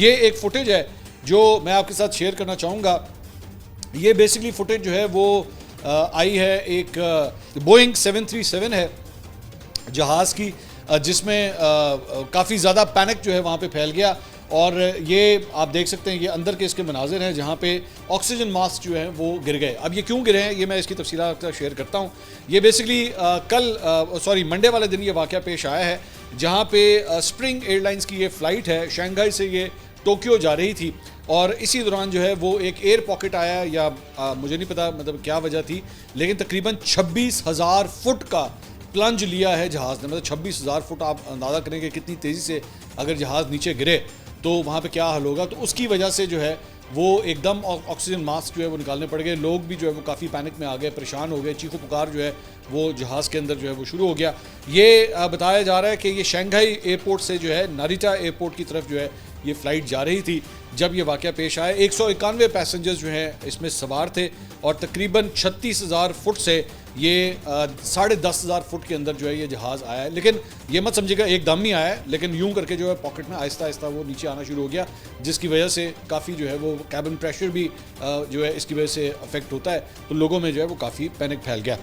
ये एक फुटेज है जो मैं आपके साथ शेयर करना चाहूँगा। ये बेसिकली फुटेज जो है वो आई है एक बोइंग 737 है जहाज़ की, जिसमें काफ़ी ज़्यादा पैनिक जो है वहाँ पे फैल गया। और ये आप देख सकते हैं, ये अंदर के इसके मनाजिर हैं जहाँ पे ऑक्सीजन मास्क जो है वो गिर गए। अब ये क्यों गिरे हैं ये मैं इसकी तफसीलात शेयर करता हूँ। ये बेसिकली मंडे वाले दिन ये वाक़या पेश आया है जहाँ पे स्प्रिंग एयरलाइंस की ये फ़्लाइट है, शंघाई से ये टोक्यो जा रही थी और इसी दौरान जो है वो एक एयर पॉकेट आया या मुझे नहीं पता मतलब क्या वजह थी, लेकिन तकरीबन 26,000 फुट का प्लंज लिया है जहाज़ ने। मतलब 26,000 फुट, आप अंदाज़ा करेंगे कितनी तेज़ी से अगर जहाज़ नीचे गिरे तो वहाँ पे क्या हाल होगा। तो उसकी वजह से जो है वो एकदम ऑक्सीजन मास्क जो है वो निकालने पड़ गए। लोग भी जो है वो काफ़ी पैनिक में आ गए, परेशान हो गए, चीखो पुकार जो है वो जहाज़ के अंदर जो है वो शुरू हो गया। ये बताया जा रहा है कि ये शंघाई एयरपोर्ट से जो है नारिटा एयरपोर्ट की तरफ जो है ये फ़्लाइट जा रही थी जब ये वाक़या पेश आया। 191 पैसेंजर्स जो हैं इसमें सवार थे और तकरीबन 36,000 फुट से ये 10,500 फुट के अंदर जो है ये जहाज़ आया है। लेकिन ये मत समझिएगा एकदम ही आया है, लेकिन यूं करके जो है पॉकेट में आहिस्ता आहिस्ता वो नीचे आना शुरू हो गया, जिसकी वजह से काफ़ी जो है वो कैबिन प्रेशर भी जो है इसकी वजह से अफेक्ट होता है। तो लोगों में जो है वो काफ़ी पैनिक फैल गया।